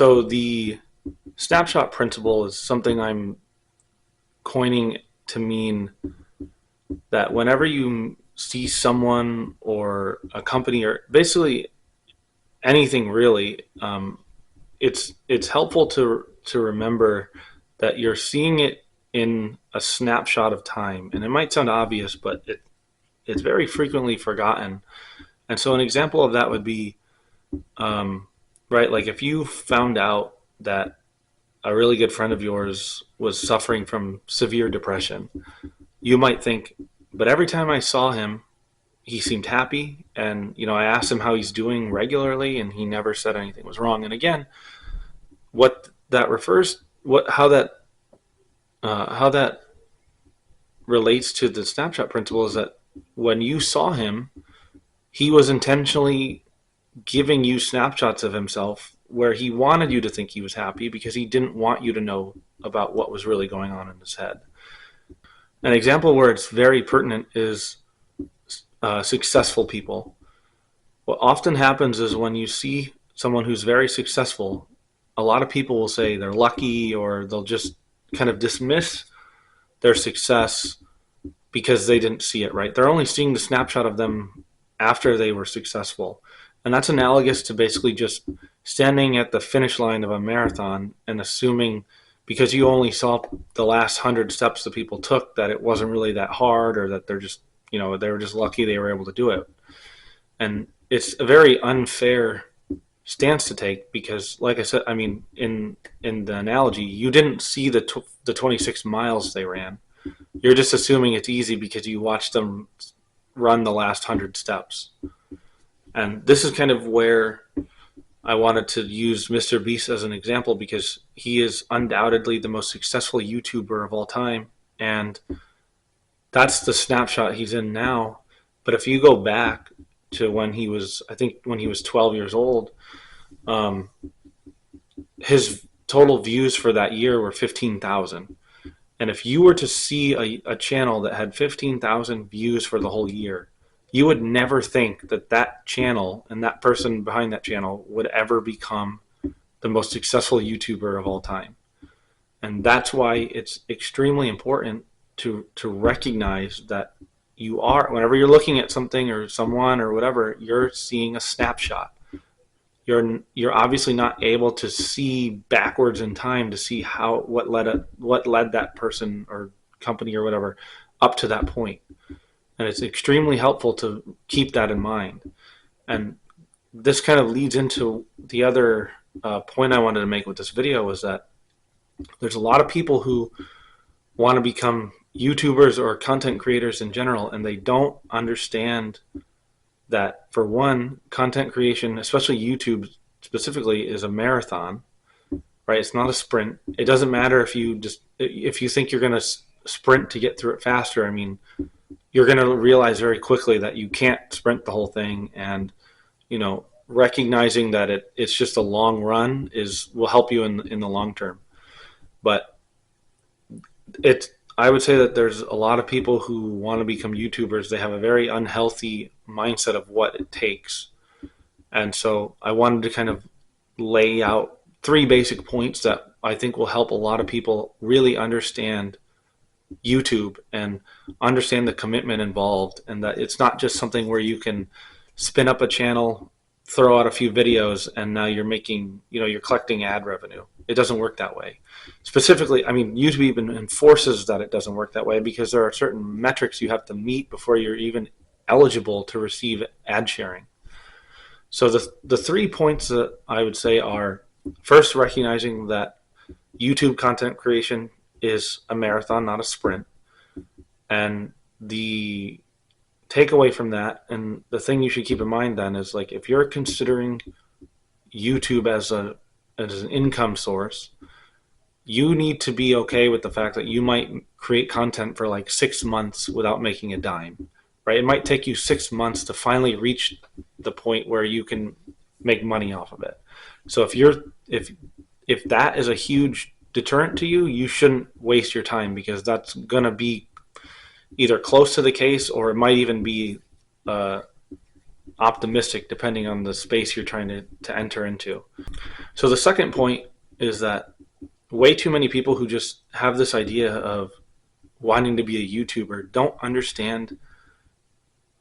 So the snapshot principle is something I'm coining to mean that whenever you see someone or a company or basically anything really, it's helpful to remember that you're seeing it in a snapshot of time, and it might sound obvious, but it's very frequently forgotten. And so an example of that would be, right, like if you found out that a really good friend of yours was suffering from severe depression, you might think, but every time I saw him, he seemed happy. And, I asked him how he's doing regularly, and he never said anything was wrong. And again, what that refers, how that relates to the snapshot principle is that when you saw him, he was intentionally giving you snapshots of himself where he wanted you to think he was happy because he didn't want you to know about what was really going on in his head. An example where it's very pertinent is successful people. What often happens is when you see someone who's very successful, a lot of people will say they're lucky, or they'll just kind of dismiss their success because they didn't see it, right? They're only seeing the snapshot of them after they were successful. And that's analogous to basically just standing at the finish line of a marathon and assuming because you only saw the last 100 steps that people took that it wasn't really that hard, or that they're just, they were just lucky they were able to do it. And it's a very unfair stance to take because, like I said, I mean, in the analogy, you didn't see the 26 miles they ran. You're just assuming it's easy because you watched them run the last 100 steps. And this is kind of where I wanted to use MrBeast as an example, because he is undoubtedly the most successful YouTuber of all time. And that's the snapshot he's in now. But if you go back to when he was, I think when he was 12 years old, his total views for that year were 15,000. And if you were to see a channel that had 15,000 views for the whole year, you would never think that channel and that person behind that channel would ever become the most successful YouTuber of all time. And that's why it's extremely important to recognize that whenever you're looking at something or someone or whatever, you're seeing a snapshot. You're obviously not able to see backwards in time to see what led that person or company or whatever up to that point. And it's extremely helpful to keep that in mind. And this kind of leads into the other point I wanted to make with this video, was that there's a lot of people who want to become YouTubers or content creators in general, and they don't understand that, for one, content creation, especially YouTube specifically, is a marathon, right? It's not a sprint. It doesn't matter if you think you're going to sprint to get through it faster. I mean, you're going to realize very quickly that you can't sprint the whole thing, and recognizing that it's just a long run will help you in the long term. But I would say that there's a lot of people who want to become YouTubers. They have a very unhealthy mindset of what it takes. And so I wanted to kind of lay out 3 basic points that I think will help a lot of people really understand YouTube and understand the commitment involved, and that it's not just something where you can spin up a channel, throw out a few videos, and now you're making, you're collecting ad revenue. It doesn't work that way. Specifically, I mean, YouTube even enforces that it doesn't work that way, because there are certain metrics you have to meet before you're even eligible to receive ad sharing. So the 3 points that I would say are, first, recognizing that YouTube content creation is a marathon, not a sprint. And the takeaway from that, and the thing you should keep in mind then, is like, if you're considering YouTube as an income source, you need to be okay with the fact that you might create content for like 6 months without making a dime, right? It might take you 6 months to finally reach the point where you can make money off of it. So if that is a huge deterrent to you, you shouldn't waste your time, because that's going to be either close to the case, or it might even be optimistic depending on the space you're trying to enter into. So the second point is that way too many people who just have this idea of wanting to be a YouTuber don't understand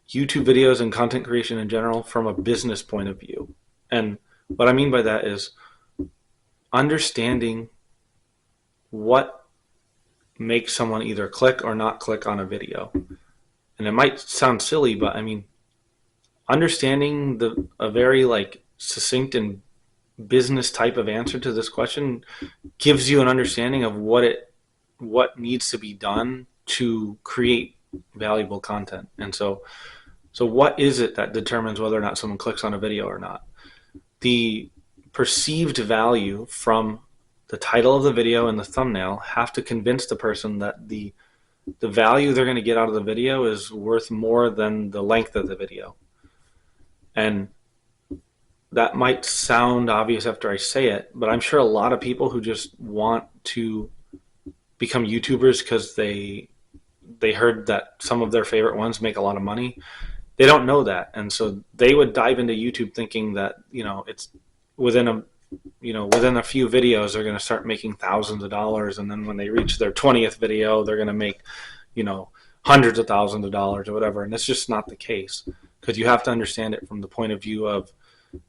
YouTube videos and content creation in general from a business point of view. And what I mean by that is understanding what makes someone either click or not click on a video. And it might sound silly, but I mean, understanding a very like succinct and business type of answer to this question gives you an understanding of what needs to be done to create valuable content. And so what is it that determines whether or not someone clicks on a video or not? The perceived value from the title of the video and the thumbnail have to convince the person that the value they're going to get out of the video is worth more than the length of the video. And that might sound obvious after I say it, but I'm sure a lot of people who just want to become YouTubers because they heard that some of their favorite ones make a lot of money, they don't know that. And so they would dive into YouTube thinking that, it's within a few videos they're going to start making thousands of dollars, and then when they reach their 20th video they're going to make hundreds of thousands of dollars or whatever. And that's just not the case, because you have to understand it from the point of view of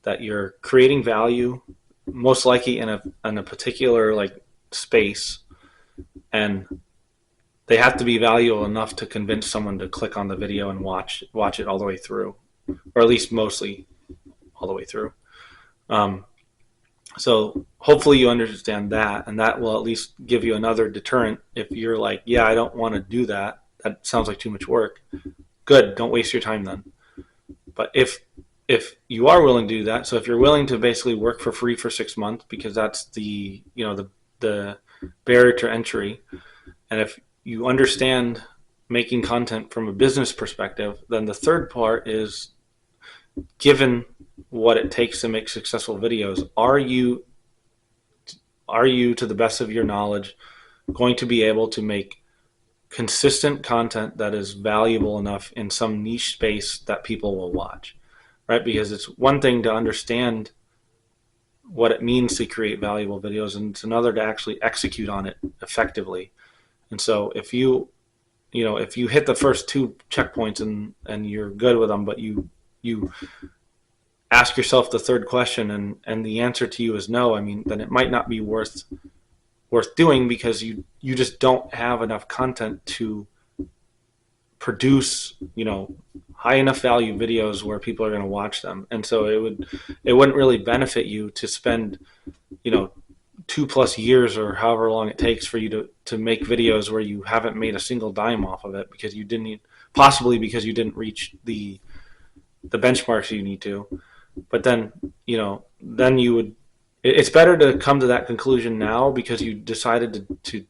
that you're creating value most likely in a particular like space, and they have to be valuable enough to convince someone to click on the video and watch it all the way through, or at least mostly all the way through. So hopefully you understand that, and that will at least give you another deterrent. If you're like, yeah, I don't want to do that, that sounds like too much work. Good, don't waste your time then. But if you are willing to do that, so if you're willing to basically work for free for 6 months, because that's the barrier to entry, and if you understand making content from a business perspective, then the third part is, given what it takes to make successful videos, are you to the best of your knowledge going to be able to make consistent content that is valuable enough in some niche space that people will watch, right? Because it's one thing to understand what it means to create valuable videos, and it's another to actually execute on it effectively. And so if you hit the first two checkpoints and you're good with them, but you ask yourself the third question and the answer to you is no, I mean, then it might not be worth doing, because you just don't have enough content to produce, high enough value videos where people are going to watch them. And so it wouldn't really benefit you to spend, 2+ years or however long it takes for you to make videos where you haven't made a single dime off of it, because you didn't reach the benchmarks you need to. But then, then you would, it's better to come to that conclusion now because you decided to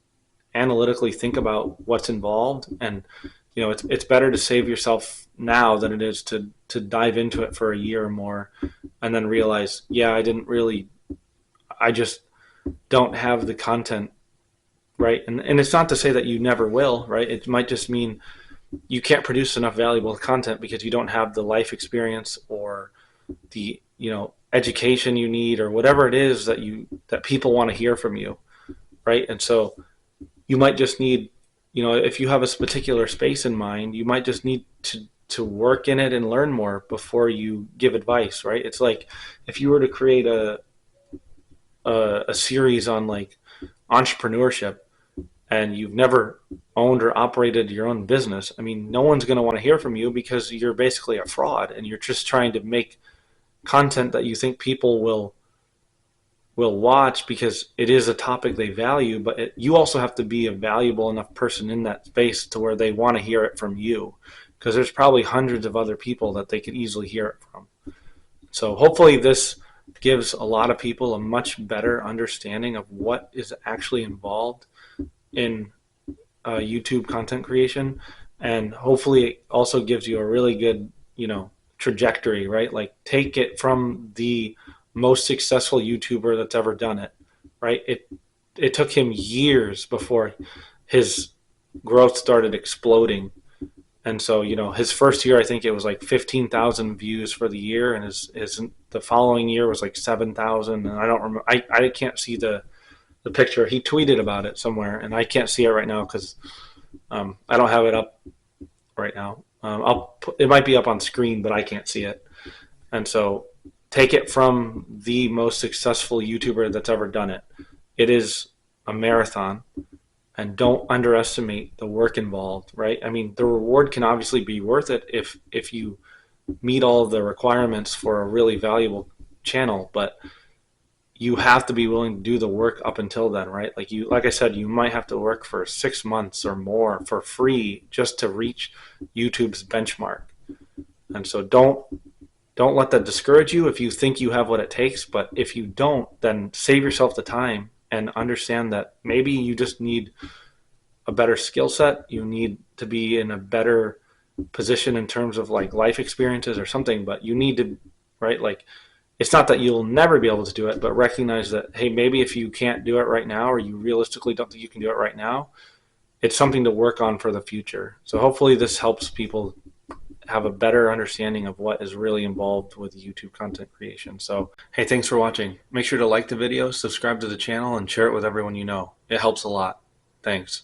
analytically think about what's involved. And, it's better to save yourself now than it is to dive into it for a year or more and then realize, yeah, I just don't have the content, right? And it's not to say that you never will, right? It might just mean you can't produce enough valuable content because you don't have the life experience or the education you need, or whatever it is that people want to hear from you, right? And so you might just need, if you have a particular space in mind, you might just need to work in it and learn more before you give advice, right? It's like if you were to create a series on like entrepreneurship and you've never owned or operated your own business, I mean, no one's going to want to hear from you because you're basically a fraud and you're just trying to make content that you think people will watch because it is a topic they value, but you also have to be a valuable enough person in that space to where they want to hear it from you, because there's probably hundreds of other people that they could easily hear it from. So hopefully this gives a lot of people a much better understanding of what is actually involved in YouTube content creation, and hopefully it also gives you a really good trajectory, right? Like take it from the most successful YouTuber that's ever done it, right? It took him years before his growth started exploding, And so, his first year, I think it was like 15,000 views for the year, and his the following year was like 7,000. And I don't remember. I can't see the picture. He tweeted about it somewhere, and I can't see it right now because I don't have it up right now. It might be up on screen, but I can't see it. And so, take it from the most successful YouTuber that's ever done it. It is a marathon, and don't underestimate the work involved. Right? I mean, the reward can obviously be worth it if you meet all of the requirements for a really valuable channel, but you have to be willing to do the work up until then, right? Like I said, you might have to work for 6 months or more for free just to reach YouTube's benchmark. And so don't let that discourage you if you think you have what it takes. But if you don't, then save yourself the time and understand that maybe you just need a better skill set. You need to be in a better position in terms of like life experiences or something, but you need to, right? Like, it's not that you'll never be able to do it, but recognize that, hey, maybe if you can't do it right now, or you realistically don't think you can do it right now, it's something to work on for the future. So hopefully this helps people have a better understanding of what is really involved with YouTube content creation. So, hey, thanks for watching. Make sure to like the video, subscribe to the channel, and share it with everyone you know. It helps a lot. Thanks.